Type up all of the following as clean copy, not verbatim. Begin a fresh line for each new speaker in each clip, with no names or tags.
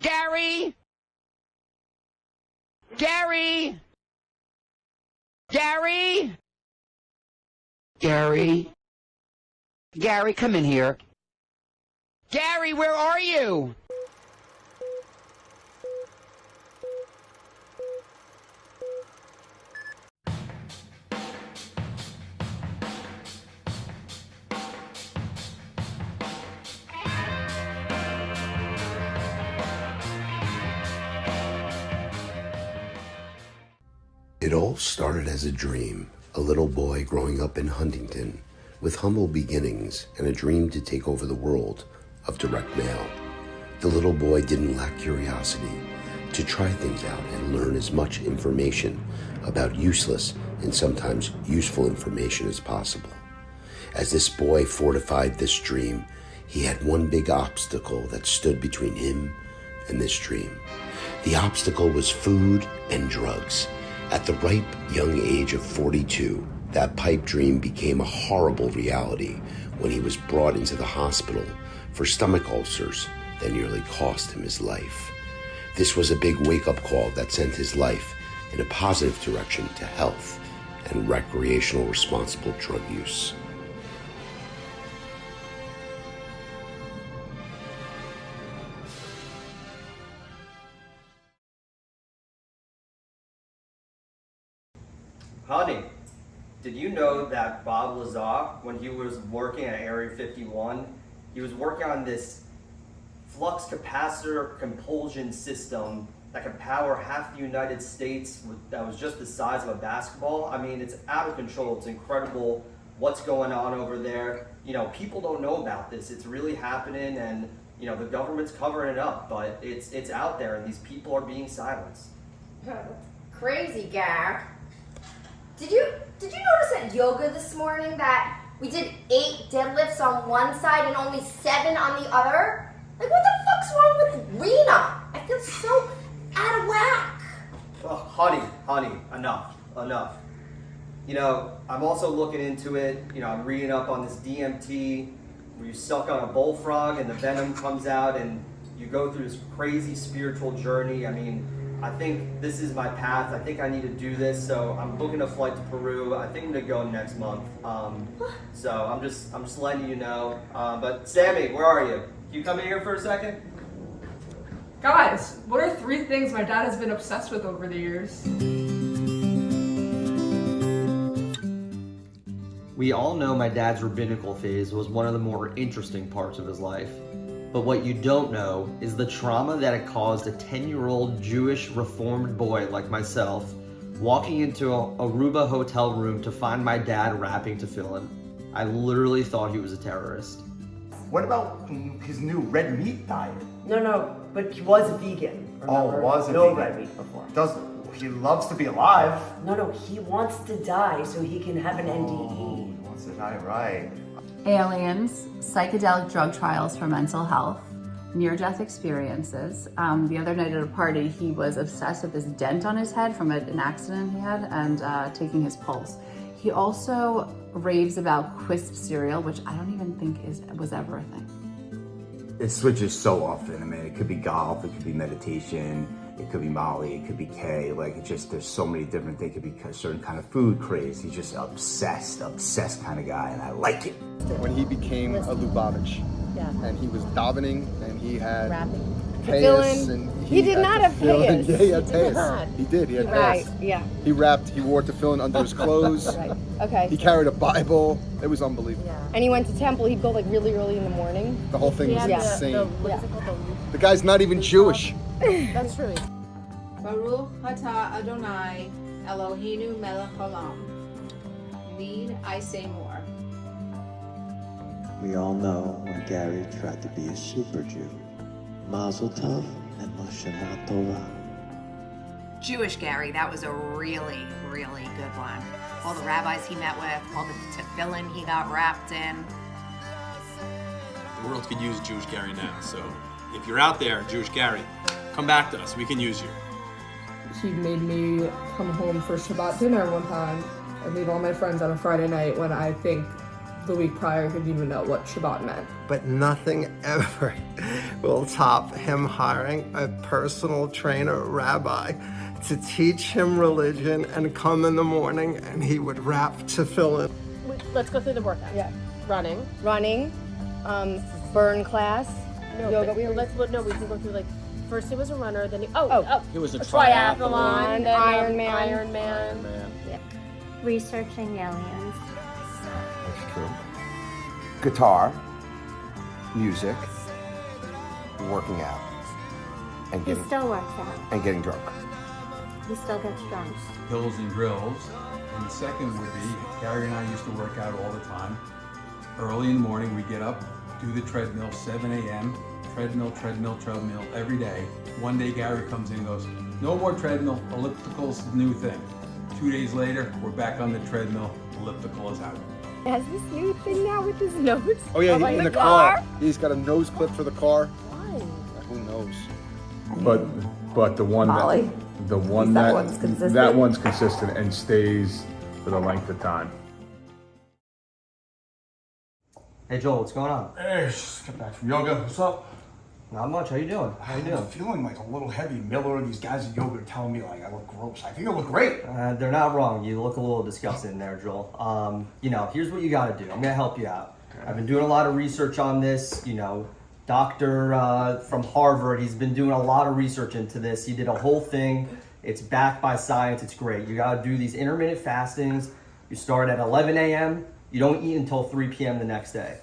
Gary? Gary? Gary? Gary? Gary, come in here. Gary, where are you?
It all started as a dream, a little boy growing up in Huntington with humble beginnings and a dream to take over the world of direct mail. The little boy didn't lack curiosity to try things out and learn as much information about useless and sometimes useful information as possible. As this boy fortified this dream, he had one big obstacle that stood between him and this dream. The obstacle was food and drugs. At the ripe young age of 42, that pipe dream became a horrible reality when he was brought into the hospital for stomach ulcers that nearly cost him his life. This was a big wake-up call that sent his life in a positive direction to health and recreational responsible drug use.
Honey, did you know that Bob Lazar, when he was working at Area 51, he was working on this flux capacitor compulsion system that could power half the United States that was just the size of a basketball? I mean, it's out of control. It's incredible what's going on over there. You know, people don't know about this. It's really happening, and you know, the government's covering it up, but it's out there, and these people are being silenced.
Crazy, Gar. Did you notice at yoga this morning that we did 8 deadlifts on one side and only 7 on the other? Like, what the fuck's wrong with Rena? I feel so out of whack.
Oh, honey, enough. You know, I'm also looking into it. You know, I'm reading up on this DMT, where you suck on a bullfrog and the venom comes out and you go through this crazy spiritual journey. I mean, I think this is my path. I think I need to do this, so I'm booking a flight to Peru. I think I'm gonna go next month. So I'm just letting you know. But Sammy, where are you? Can you come in here for a second?
Guys, what are 3 things my dad has been obsessed with over the years?
We all know my dad's rabbinical phase was one of the more interesting parts of his life. But what you don't know is the trauma that it caused a 10-year-old Jewish reformed boy like myself walking into a Aruba hotel room to find my dad rapping tefillin. I literally thought he was a terrorist.
What about his new red meat diet?
No, but he was a vegan. Remember?
Was a
no
vegan.
red meat before.
He loves to be alive.
No, he wants to die so he can have an NDE.
He wants to die, right.
Aliens, psychedelic drug trials for mental health, near-death experiences. The other night at a party, he was obsessed with this dent on his head from an accident he had and taking his pulse. He also raves about Quisp cereal, which I don't even think was ever a thing.
It switches so often. I mean, it could be golf, it could be meditation, it could be Molly, it could be K. Like, it just, there's so many different things. It could be a certain kind of food craze. He's just obsessed kind of guy, and I like it.
When he became a Lubavitch, and he was davening, and he had payas, and
he did not have payas.
Yeah, he had payas. He did. He had
Right,
payas.
yeah.
He rapped. He wore tefillin under his clothes.
Right. Okay.
He carried a Bible. It was unbelievable.
Yeah. And he went to temple. He'd go like really early in the morning.
The whole thing was insane.
Yeah.
The guy's not even Jewish.
That's true.
Baruch atah Adonai Eloheinu melech haolam. Need I say more?
We all know when Gary tried to be a super Jew. Mazel Tov and Lashana Tova.
Jewish Gary, that was a really, really good one. All the rabbis he met with, all the tefillin he got wrapped in.
The world could use Jewish Gary now, so if you're out there, Jewish Gary, come back to us. We can use you.
He made me come home for Shabbat dinner one time and leave all my friends on a Friday night when I think the week prior, he didn't even know what Shabbat meant.
But nothing ever will top him hiring a personal trainer rabbi to teach him religion and come in the morning and he would rap tefillin.
Let's go through the workout. Yeah. Running,
Burn class.
yoga. We can go through like first he was a runner, then
It was a
triathlon, then
Ironman.
Yeah.
Researching aliens.
That's true. Guitar, music, working out, and
He still works out.
getting drunk.
He still gets drunk.
Hills and grills. And the second would be, Gary and I used to work out all the time. Early in the morning, we get up, do the treadmill, 7 a.m., treadmill every day. One day Gary comes in and goes, no more treadmill, elliptical's the new thing. 2 days later, we're back on the treadmill, elliptical is out.
He has this new thing now with his nose.
Oh yeah,
in
in
the
the car. He's got a nose clip for the car.
Why?
Who knows?
But the one
Molly.
that one's consistent and stays for the length of time.
Hey Joel, what's going on?
Hey, just got back from yoga. What's up?
Not much. How you doing?
I'm feeling like a little heavy. Miller, these guys at yoga are telling me like I look gross. I think I look great.
They're not wrong. You look a little disgusting there, Joel. Here's what you got to do. I'm gonna help you out. Okay. I've been doing a lot of research on this. Doctor from Harvard. He's been doing a lot of research into this. He did a whole thing. It's backed by science. It's great. You got to do these intermittent fastings. You start at 11 a.m. You don't eat until 3 p.m. the next day.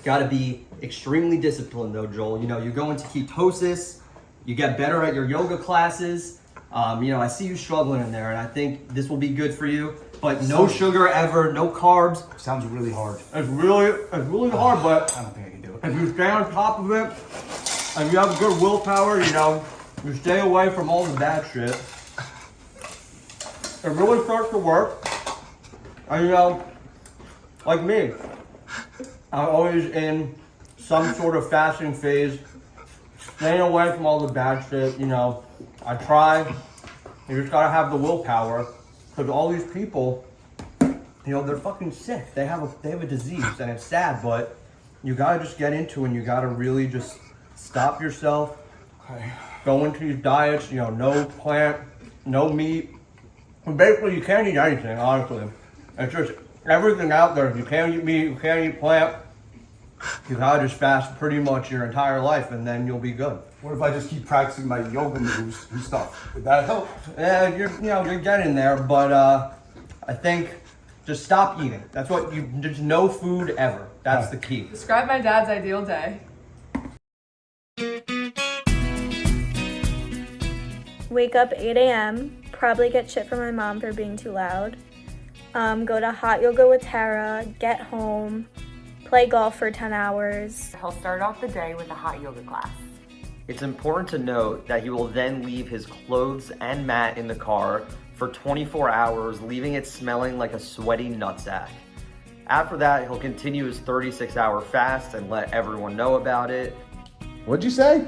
Got to be extremely disciplined though, Joel. You go into ketosis. You get better at your yoga classes. I see you struggling in there, and I think this will be good for you. But no sugar ever, no carbs.
Sounds really hard.
It's really hard, but
I don't think I can do it.
if you stay on top of it and you have good willpower, you stay away from all the bad shit. It really starts to work. And like me, I'm always in some sort of fasting phase, staying away from all the bad shit. I try. You just gotta have the willpower, because all these people, they're fucking sick. They have a disease, and it's sad. But you gotta just get into it, and you gotta really just stop yourself.
Okay.
Go into these diets. No plant, no meat. And basically, you can't eat anything. Honestly, it's just everything out there. You can't eat meat. You can't eat plant. You gotta just fast pretty much your entire life, and then you'll be good.
What if I just keep practicing my yoga moves and stuff? Would that help?
Yeah, you're getting there, but I think just stop eating. That's what there's no food ever. That's the key.
Describe my dad's ideal day.
Wake up 8 a.m., probably get shit from my mom for being too loud. Go to hot yoga with Tara, get home, play golf for 10 hours.
He'll start off the day with a hot yoga class.
It's important to note that he will then leave his clothes and mat in the car for 24 hours, leaving it smelling like a sweaty nutsack. After that, he'll continue his 36-hour fast and let everyone know about it.
What'd you say?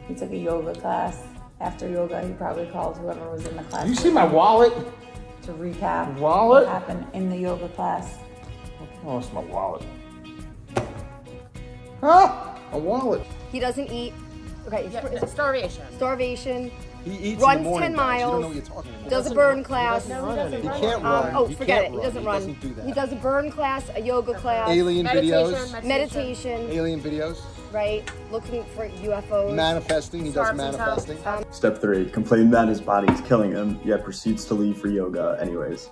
He took a yoga class. After yoga, he probably called whoever was in the class.
You see my wallet?
To recap
Wallet?
what happened in the yoga class.
Oh, it's my wallet. Huh? A wallet.
He doesn't eat. Okay,
It's starvation.
starvation.
He eats
Runs
in the morning,
10
guys. You don't know
miles.
what you're talking about.
Does a burn class.
He can't run.
Oh,
He
forget
can't
it. He doesn't run.
He doesn't do that.
He does a burn class, a yoga class.
Alien videos.
Meditation.
Alien videos.
Right? Looking for UFOs.
Manifesting. He does
Starves himself.
manifesting.
Step 3, complain that his body is killing him, yet proceeds to leave for yoga anyways.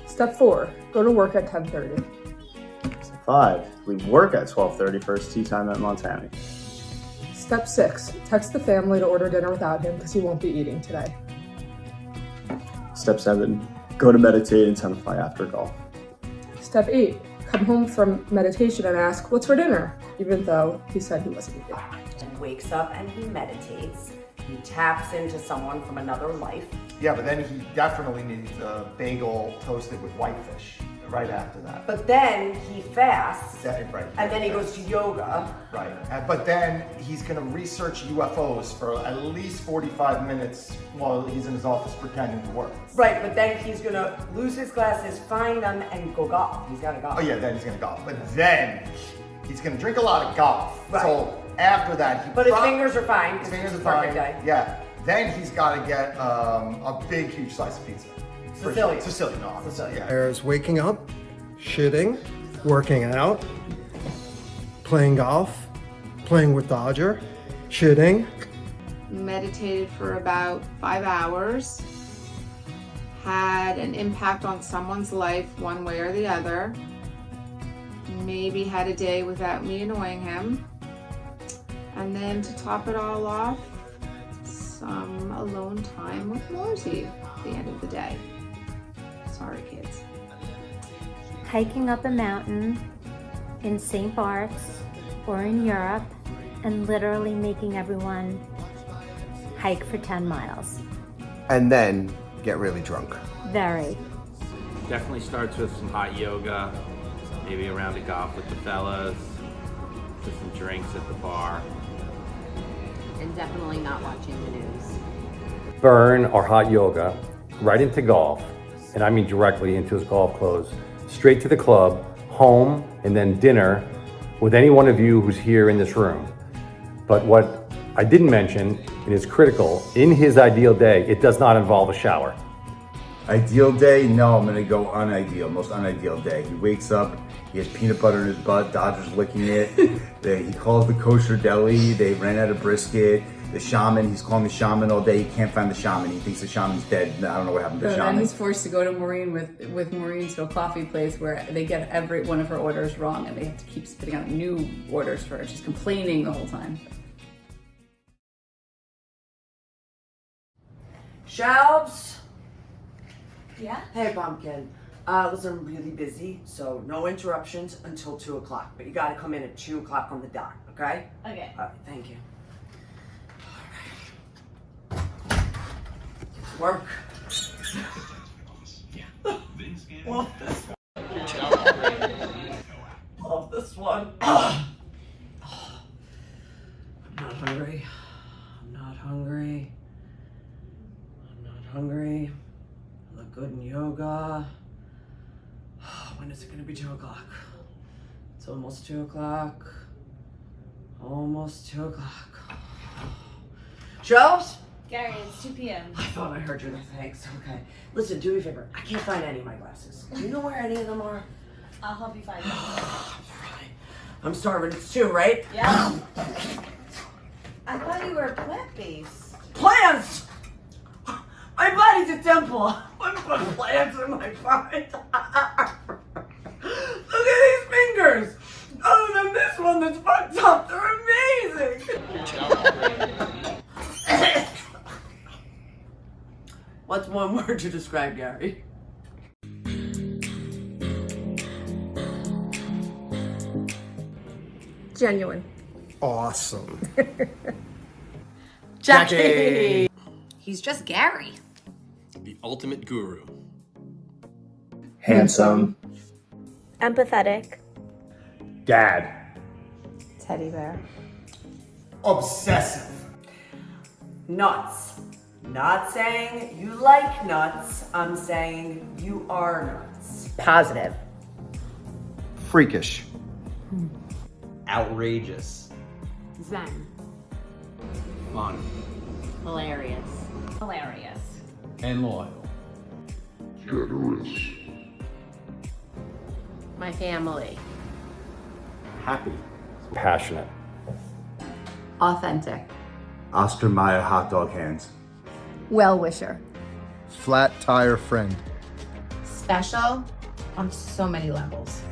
Step 4, go to work at 10:30.
Step 5, leave work at 12:30 for his tea time at Montana.
Step 6, text the family to order dinner without him because he won't be eating today.
Step 7, go to meditate intensify after golf.
Step 8, come home from meditation and ask, what's for dinner? Even though he said he wasn't eating.
And wakes up and he meditates. He taps into someone from another life.
Yeah, but then he definitely needs a bagel toasted with whitefish. right after that.
But then he fasts,
Right.
and then he goes to yoga.
Right. But then he's going to research UFOs for at least 45 minutes while he's in his office pretending to work.
Right, but then he's gonna lose his glasses, find them, and go golf. He's gotta golf.
Oh yeah, then he's going to golf. But then he's going to drink a lot of golf.
Right.
So after that,
But his fingers are fine.
His fingers are
It's a perfect
fine.
day.
Yeah. Then he's got to get a big, huge slice of pizza.
Sicilian.
Sicilian, no, obviously. Yeah.
There's waking up, shitting, working out, playing golf, playing with Dodger, shitting.
Meditated for about 5 hours. Had an impact on someone's life one way or the other. Maybe had a day without me annoying him. And then to top it all off, some alone time with Lorsie at the end of the day. Sorry, kids.
Hiking up a mountain in St. Bart's or in Europe and literally making everyone hike for 10 miles.
And then get really drunk.
Very.
Definitely starts with some hot yoga, maybe a round of golf with the fellas, with some drinks at the bar.
And definitely not watching the news.
Burn or hot yoga, right into golf, and I mean directly into his golf clothes, straight to the club, home, and then dinner with any one of you who's here in this room. But what I didn't mention, and is critical, in his ideal day, it does not involve a shower.
Ideal day? No, I'm gonna go unideal, most unideal day. He wakes up, he has peanut butter in his butt, Dodger's licking it. He calls the kosher deli, they ran out of brisket. The shaman, he's calling the shaman all day, he can't find the shaman. He thinks the shaman's dead. I don't know what happened to the
So
shaman.
then he's forced to go to Maureen with Maureen to a coffee place where they get every one of her orders wrong and they have to keep spitting out new orders for her. She's complaining the whole time.
Shelves.
Yeah?
Hey, Pumpkin. Listen, I'm really busy, so no interruptions until 2 o'clock. But you gotta come in at 2 o'clock on the dot, okay?
Okay.
All right, thank you. Work. Love this one. Love this one. I'm not hungry. I'm not hungry. I'm not hungry. I look good in yoga. When is it gonna be 2 o'clock? It's almost 2 o'clock. Almost 2 o'clock. Shelves?
Gary, it's 2 p.m.
I thought I heard you. Thanks. Okay. Listen, do me a favor. I can't find any of my glasses. Do you know where any of them are?
I'll help you find them.
I'm starving. It's 2, right?
Yeah. I thought you were plant-based.
Plants! My body's a temple. I'm putting plants in my body. Look at these fingers. Other than this one that's fucked up, they're amazing. What's one word to describe Gary?
Genuine.
Awesome.
Jackie! He's just Gary.
The ultimate guru.
Handsome.
Empathetic.
Dad.
Teddy bear.
Obsessive.
Nuts. Not saying you like nuts. I'm saying you are nuts.
Positive.
Freakish.
Outrageous.
Zen.
Fun.
Hilarious. Hilarious.
And loyal.
Generous.
My family.
Happy. Passionate.
Authentic.
Oscar Mayer hot dog hands.
Well-wisher.
Flat tire friend.
Special on so many levels.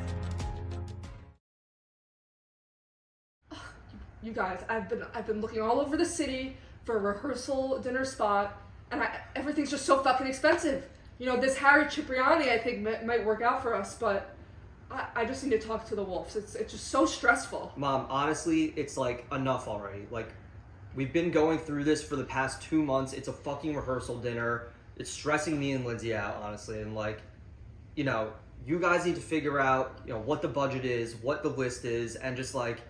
You guys, I've been looking all over the city for a rehearsal dinner spot, and everything's just so fucking expensive. You know, this Harry Cipriani I think might work out for us, but I just need to talk to the Wolves. It's just so stressful.
Mom, honestly, it's like enough already. Like, we've been going through this for the past 2 months. It's a fucking rehearsal dinner. It's stressing me and Lindsay out, honestly. And like, you know, you guys need to figure out, what the budget is, what the list is, and just like,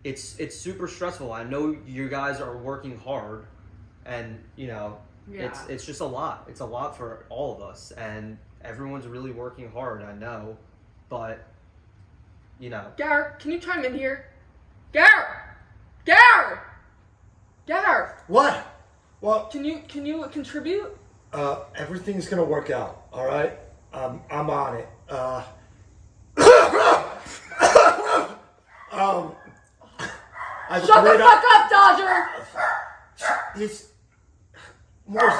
it's super stressful. I know you guys are working hard, and it's just a lot. It's a lot for all of us, and everyone's really working hard. I know, but
Garrett, can you chime in here? Garrett!
What? Well,
can you contribute?
Everything's gonna work out. All right. I'm on it.
Shut the fuck up, Dodger!
It's Morris,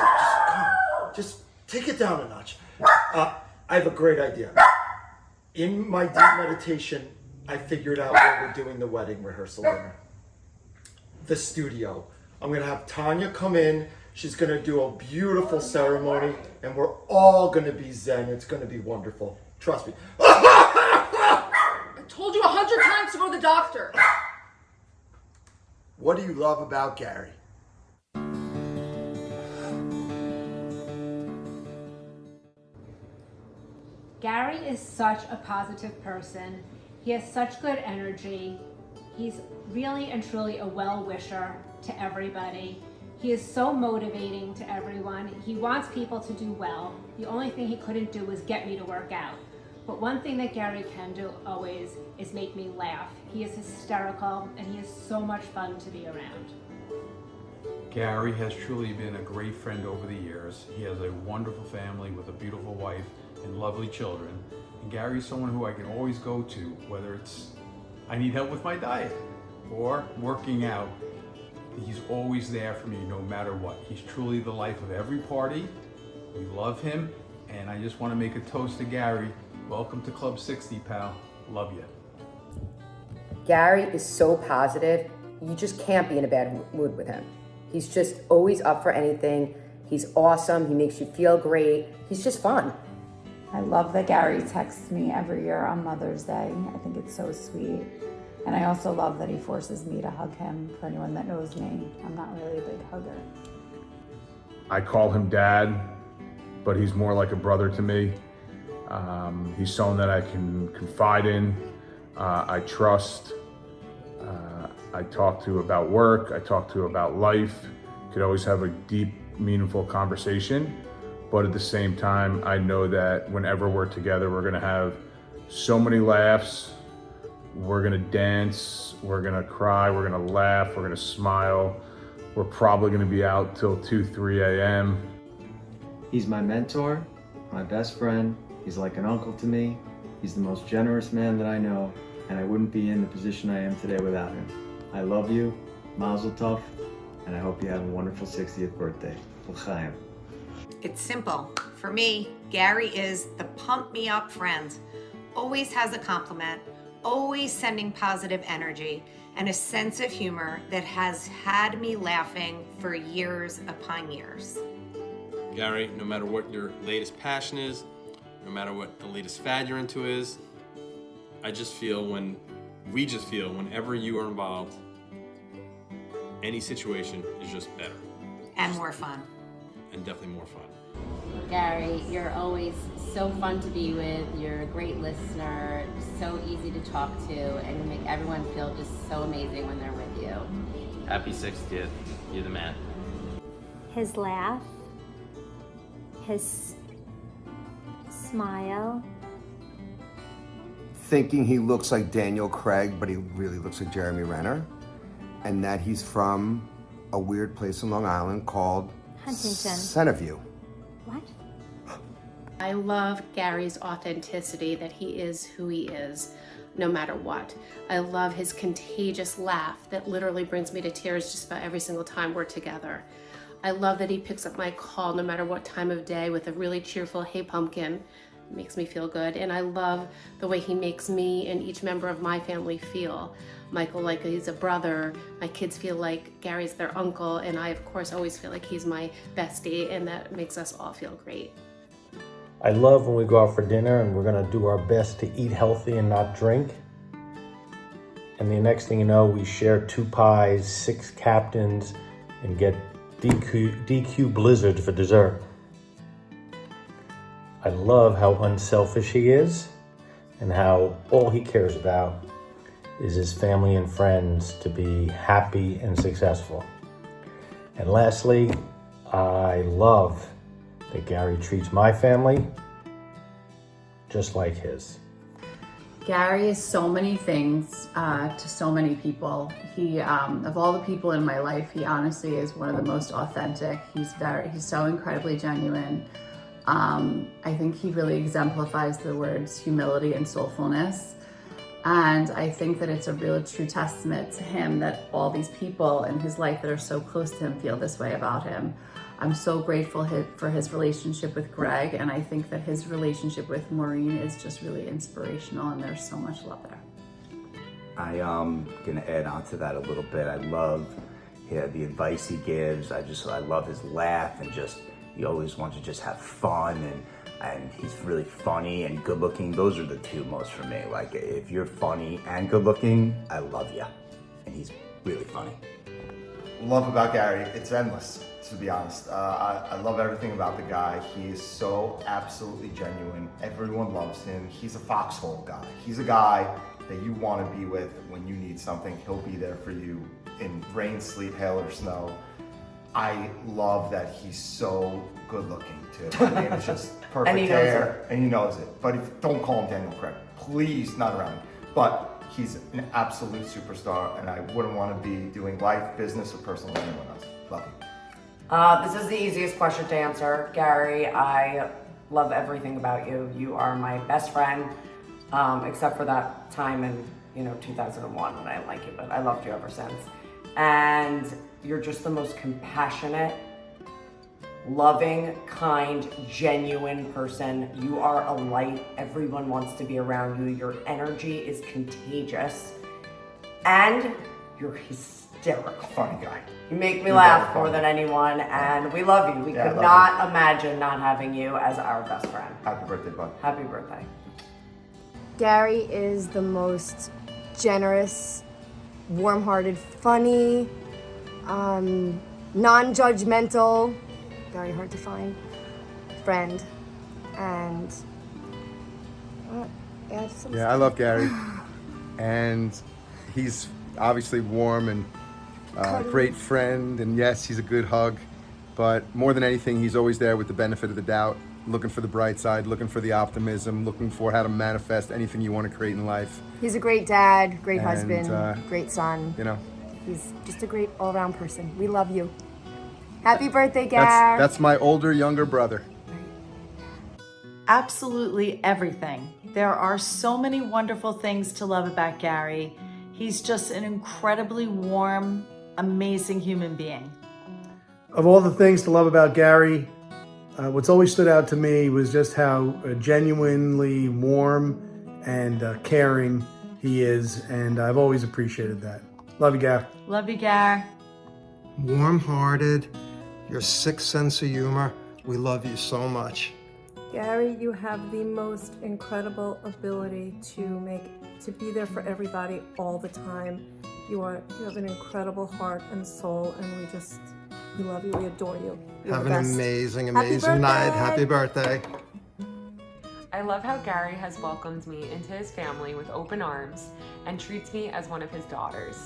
just take it down a notch. I have a great idea. In my deep meditation, I figured out where we're doing the wedding rehearsal dinner. The studio. I'm gonna have Tanya come in. She's gonna do a beautiful ceremony, and we're all gonna be zen. It's gonna be wonderful. Trust me.
I told you 100 times to go to the doctor.
What do you love about Gary?
Gary is such a positive person. He has such good energy. He's really and truly a well-wisher to everybody. He is so motivating to everyone. He wants people to do well. The only thing he couldn't do was get me to work out. But one thing that Gary can do always is make me laugh. He is hysterical, and he is so much fun to be around.
Gary has truly been a great friend over the years. He has a wonderful family with a beautiful wife and lovely children. And Gary's someone who I can always go to, whether it's I need help with my diet or working out. He's always there for me no matter what. He's truly the life of every party. We love him, and I just want to make a toast to Gary. Welcome to Club 60, pal. Love you.
Gary is so positive, you just can't be in a bad mood with him. He's just always up for anything. He's awesome, he makes you feel great. He's just fun.
I love that Gary texts me every year on Mother's Day. I think it's so sweet. And I also love that he forces me to hug him. For anyone that knows me, I'm not really a big hugger.
I call him Dad, but he's more like a brother to me. He's someone that I can confide in, I trust, I talk to about work, I talk to about life. Could always have a deep, meaningful conversation. But at the same time, I know that whenever we're together, we're gonna have so many laughs. We're gonna dance, we're gonna cry, we're gonna laugh, we're gonna smile. We're probably gonna be out till 2, 3 a.m.
He's my mentor, my best friend. He's like an uncle to me. He's the most generous man that I know, and I wouldn't be in the position I am today without him. I love you, Mazel Tov, and I hope you have a wonderful 60th birthday. L'chaim.
It's simple. For me, Gary is the pump me up friend. Always has a compliment, always sending positive energy, and a sense of humor that has had me laughing for years upon years.
Gary, no matter what your latest passion is, no matter what the latest fad you're into is, we just feel whenever you are involved, any situation is just better.
And more fun.
And definitely more fun.
Gary, you're always so fun to be with. You're a great listener, so easy to talk to, and you make everyone feel just so amazing when they're with you.
Happy 60th. You're the man.
His laugh, his smile.
Thinking he looks like Daniel Craig, but he really looks like Jeremy Renner. And that he's from a weird place in Long Island called
Huntington.
Centerview.
What?
I love Gary's authenticity, that he is who he is, no matter what. I love his contagious laugh that literally brings me to tears just about every single time we're together. I love that he picks up my call no matter what time of day with a really cheerful, "Hey pumpkin." It makes me feel good. And I love the way he makes me and each member of my family feel. Michael like he's a brother, my kids feel like Gary's their uncle, and I of course always feel like he's my bestie, and that makes us all feel great.
I love when we go out for dinner and we're gonna do our best to eat healthy and not drink. And the next thing you know, we share 2 pies, 6 captains, and get DQ Blizzard for dessert. I love how unselfish he is. and how all he cares about is his family and friends to be happy and successful. And lastly, I love that Gary treats my family just like his.
Gary is so many things to so many people. He, of all the people in my life, he honestly is one of the most authentic. He's so incredibly genuine. I think he really exemplifies the words humility and soulfulness. And I think that it's a real true testament to him that all these people in his life that are so close to him feel this way about him. I'm so grateful for his relationship with Greg, and I think that his relationship with Maureen is just really inspirational, and there's so much love there.
I am gonna add on to that a little bit. I love the advice he gives. I love his laugh, and just he always wants to just have fun, and he's really funny and good looking. Those are the two most for me. Like, if you're funny and good looking, I love you, and he's really funny.
Love about Gary, it's endless, to be honest. I love everything about the guy. He is so absolutely genuine. Everyone loves him. He's a foxhole guy. He's a guy that you want to be with when you need something. He'll be there for you in rain, sleet, hail, or snow. I love that he's so good looking too. I mean, it's just perfect
And he knows
hair, and he knows it. But don't call him Daniel Craig. Please, not around me. But he's an absolute superstar, and I wouldn't want to be doing life, business, or personal with anyone else. Love you.
This is the easiest question to answer. Gary, I love everything about you. You are my best friend, except for that time in 2001 when I didn't like you, but I loved you ever since. And you're just the most compassionate, loving, kind, genuine person. You are a light. Everyone wants to be around you. Your energy is contagious, and you're hysterical.
Funny guy.
You make me laugh more than anyone, and we love you. We could not imagine not having you as our best friend.
Happy birthday, bud.
Happy birthday.
Gary is the most generous, warm-hearted, funny, non-judgmental, very hard to find, friend. And
I love Gary, and he's obviously warm and great friend, and yes, he's a good hug, but more than anything, he's always there with the benefit of the doubt, looking for the bright side, looking for the optimism, looking for how to manifest anything you want to create in life.
He's a great dad, great
And,
husband, great son.
You know,
He's just a great all-around person. We love you. Happy birthday, Gary.
that's my older, younger brother.
Absolutely everything. There are so many wonderful things to love about Gary. He's just an incredibly warm, amazing human being.
Of all the things to love about Gary, what's always stood out to me was just how genuinely warm and caring he is, and I've always appreciated that. Love you, Gary.
Love you, Gary.
Warm-hearted, your sixth sense of humor. We love you so much.
Gary, you have the most incredible ability to be there for everybody all the time. You have an incredible heart and soul, and we love you, we adore you. You're
Have
the
an
best.
amazing night. Happy birthday.
I love how Gary has welcomed me into his family with open arms and treats me as one of his daughters.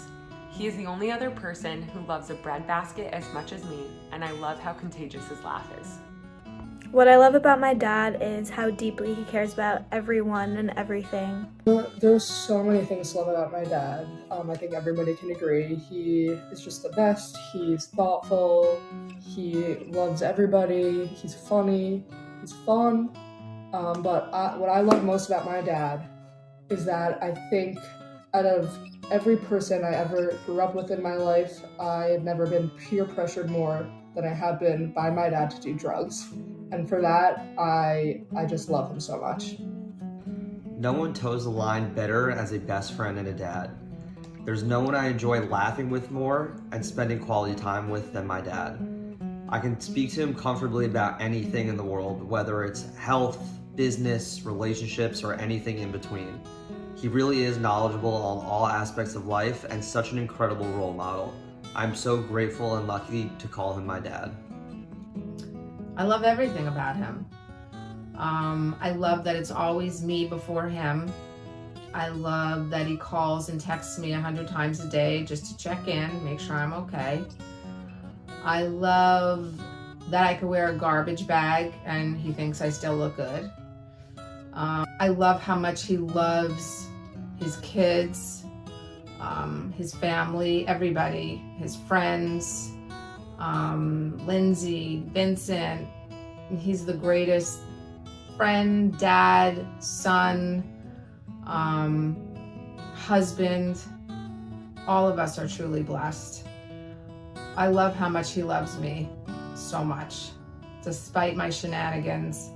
He is the only other person who loves a breadbasket as much as me, and I love how contagious his laugh is.
What I love about my dad is how deeply he cares about everyone and everything.
There's so many things to love about my dad. I think everybody can agree. He is just the best. He's thoughtful. He loves everybody. He's funny. He's fun. But what I love most about my dad is that I think out of every person I ever grew up with in my life, I have never been peer pressured more than I have been by my dad to do drugs. And for that, I just love him so much.
No one toes the line better as a best friend and a dad. There's no one I enjoy laughing with more and spending quality time with than my dad. I can speak to him comfortably about anything in the world, whether it's health, business, relationships, or anything in between. He really is knowledgeable on all aspects of life and such an incredible role model. I'm so grateful and lucky to call him my dad.
I love everything about him. I love that it's always me before him.
I love that he calls and texts me 100 times a day just to check in, make sure I'm okay. I love that I could wear a garbage bag and he thinks I still look good. I love how much he loves his kids, his family, everybody, his friends, Lindsay, Vincent. He's the greatest friend, dad, son, husband. All of us are truly blessed. I love how much he loves me so much, despite my shenanigans,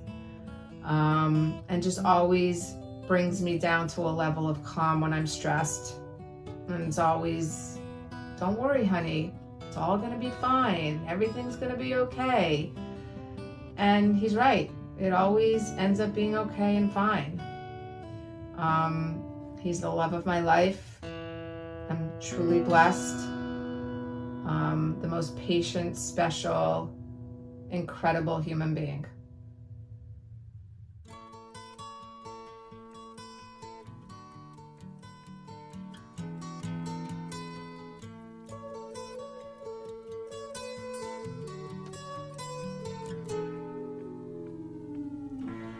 and just always brings me down to a level of calm when I'm stressed. And it's always, don't worry, honey, it's all gonna be fine. Everything's gonna be okay. And he's right. It always ends up being okay and fine. He's the love of my life. I'm truly blessed. The most patient, special, incredible human being.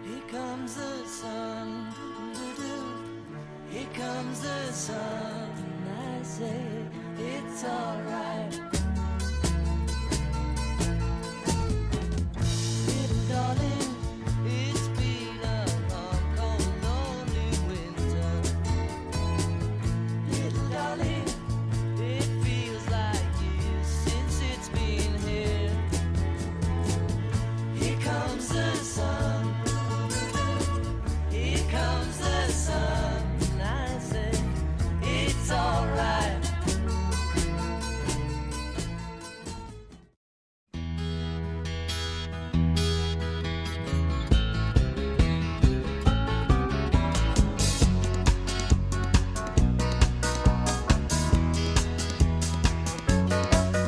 Here comes the sun, doo-doo. Here comes the sun, I say it's alright. Little darling, it's been a long, cold, lonely winter. Little darling, it feels like years since it's been here. Here comes the sun. Here comes the sun, I say it's alright.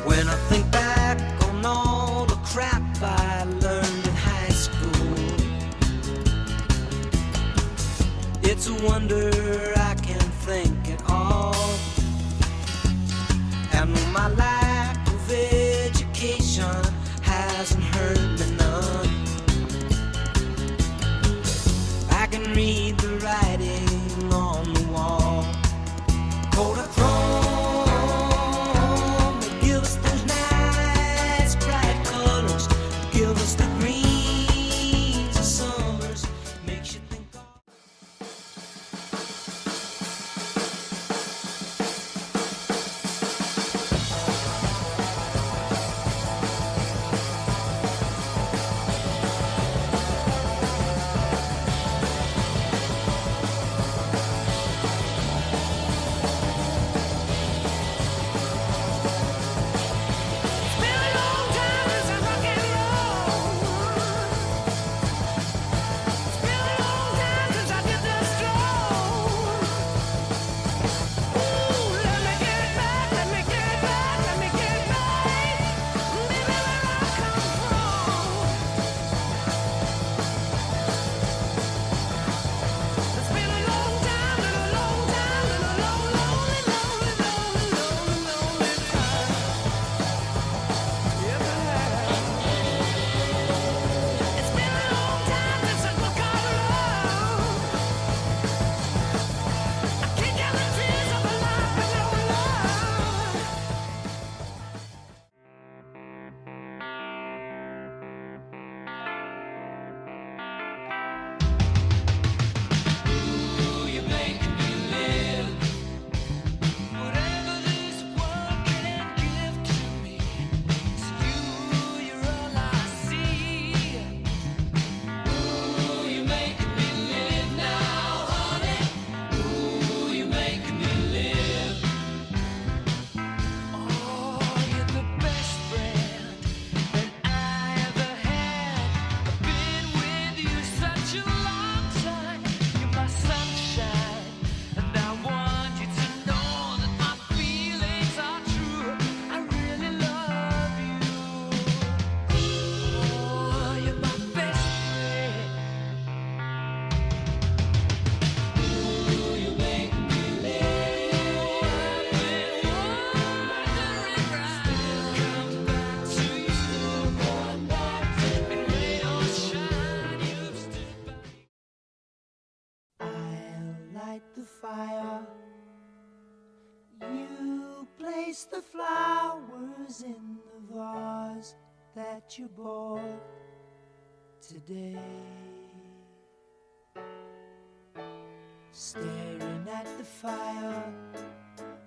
When I think back on all the crap I learned in high school, it's a wonder I can think at all. And my lack of education hasn't hurt me none. I can read the writing on the wall. Kodachrome, they give us those nice bright colors, give us the greens of summers, makes you think of Kiss the flowers in the vase that you bought today. Staring at the fire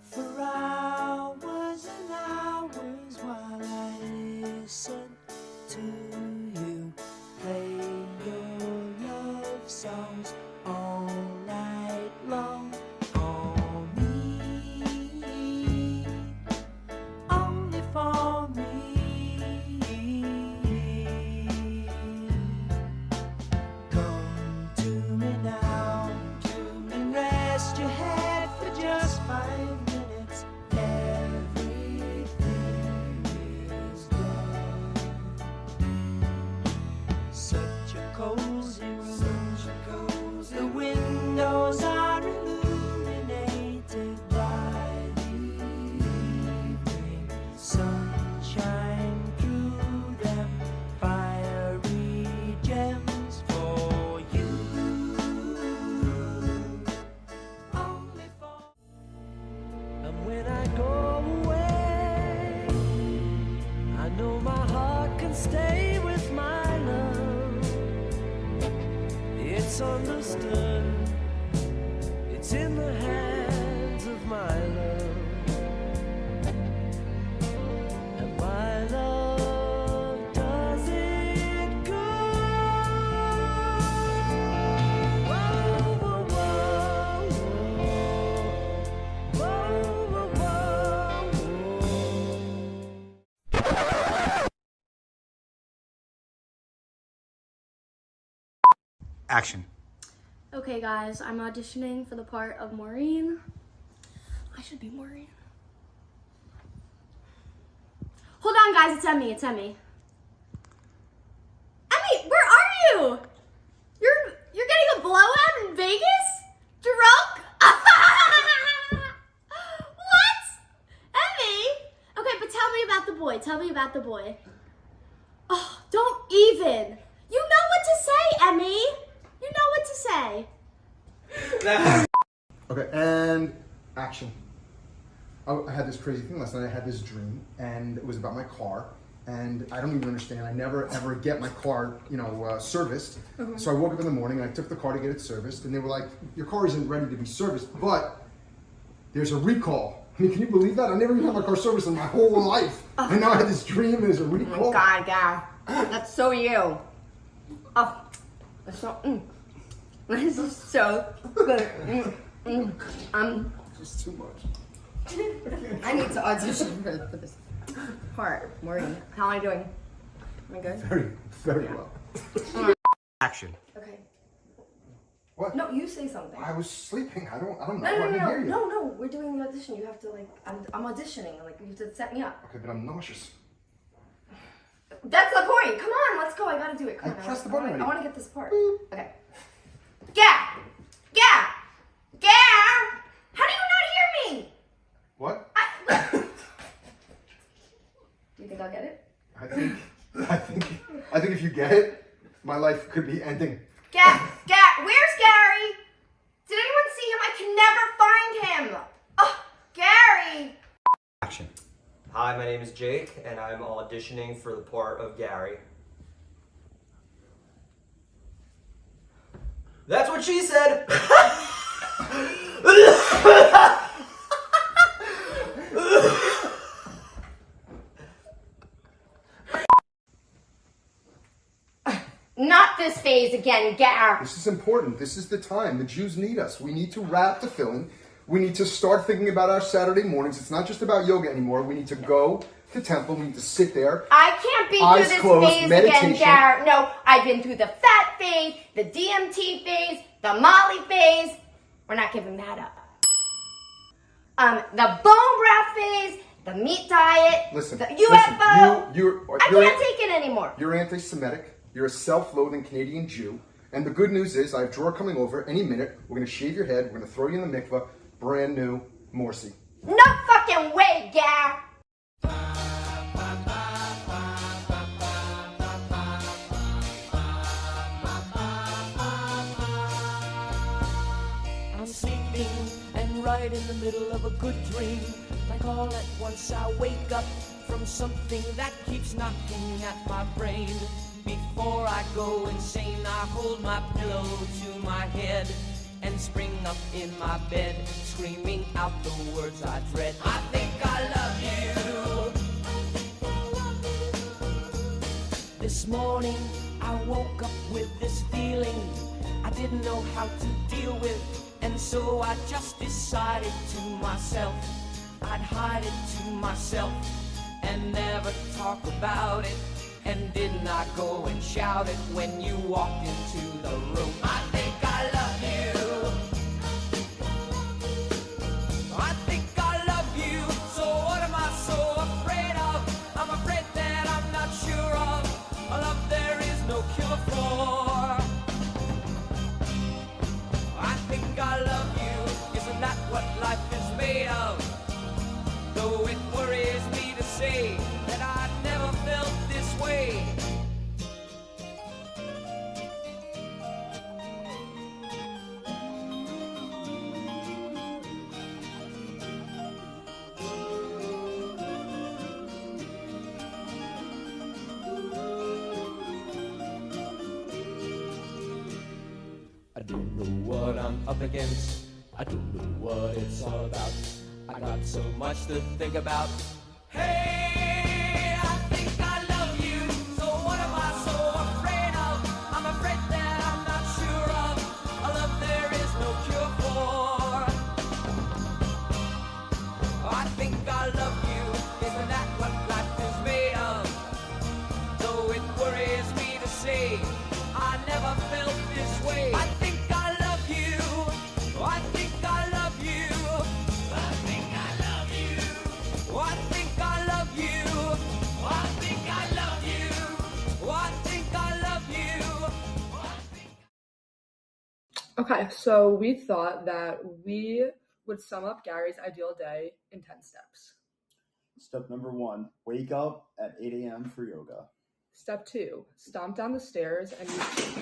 for hours and hours while I listen to you play your love songs all night long. For me, only for me. Come to me now and rest your head for just 5 minutes. Everything is done. Such a cozy room. The windows are illuminated by the evening sunshine through them. Fiery gems for you. Only for. And when I go away, I know my heart can stay with my love. It's understood. It's in the hands of my love. And my love does it good. Whoa, whoa, whoa, whoa, whoa, whoa.
Action.
Okay, guys, I'm auditioning for the part of Maureen. I should be Maureen. Hold on, guys, it's Emmy. Emmy, where are you? You're getting a blowout in Vegas? Drunk? What? Emmy? Okay, but tell me about the boy. Oh, don't even. You know what to say, Emmy. You know what to say.
Okay, and action. I had this crazy thing last night. I had this dream, and it was about my car. And I don't even understand. I never ever get my car, serviced.
Mhm.
So I woke up in the morning and I took the car to get it serviced, and they were like, "Your car isn't ready to be serviced, but there's a recall." I mean, can you believe that? I never even had my car serviced in my whole life, and now I had this dream and there's a recall.
Oh my God, Gal, that's so you. Oh, that's so. This is so good.
Just too much.
I need to audition for this part. Maureen, how am I doing? Am I good?
Very, very well.
Action.
Okay.
What?
No, you say something.
I was sleeping. I don't know. I
No,
didn't hear you.
no, we're doing the audition. You have to I'm auditioning. You have to set me up.
Okay, but I'm nauseous.
That's the point. Come on, let's go. I gotta do it. Come on.
pressed the button
I
already.
want to get this part. Okay.
How do you not hear me?
What?
Do you think I'll get it?
I think if you get it, my life could be ending.
Where's Gary? Did anyone see him? I can never find him. Oh, Gary.
Action.
Hi, my name is Jake, and I'm auditioning for the part of Gary. That's what she said!
Not this phase again, Gar.
This is important. This is the time. The Jews need us. We need to wrap the filling. We need to start thinking about our Saturday mornings. It's not just about yoga anymore. We need to go to temple. We need to sit there.
I can't be
Eyes
through this
closed,
phase
meditation.
again, Gar. No, I've been through the fat phase, the DMT phase, the Molly phase. We're not giving that up. The bone broth phase, the meat diet,
Listen,
the UFO.
You're
I can't take it anymore.
You're anti-Semitic. You're a self-loathing Canadian Jew. And the good news is, I have Dror coming over any minute. We're going to shave your head. We're going to throw you in the mikveh. Brand new Morsi.
No fucking way, Gar.
I'm sleeping and right in the middle of a good dream. Like all at once I wake up from something that keeps knocking at my brain. Before I go insane, I hold my pillow to my head and spring up in my bed, screaming out the words I dread. I think I love you. This morning I woke up with this feeling I didn't know how to deal with, and so I just decided to myself I'd hide it to myself and never talk about it. And did not go and shout it when you walked into the room. I think I love you. I think I love you. So what am I so afraid of? I'm afraid that I'm not sure of a love there is no cure for. I think I love you. Isn't that what life is made of? Though it worries me to say that I never felt this way. I don't know what I'm up against. I don't know what it's all about. I got so much to think about. Hey, I think I love you. So what am I so afraid of? I'm afraid that I'm not sure of a love there is no cure for. I think I love you. Isn't that what life is made of? Though it worries me to say I never felt this way. I think I love you. I think I love you. I think I love you. I think I love you. I think I love you. I think I love you.
Okay, so we thought that we would sum up Gary's ideal day in 10 steps.
Step number 1, wake up at 8 a.m. for yoga.
Step 2, stomp down the stairs and use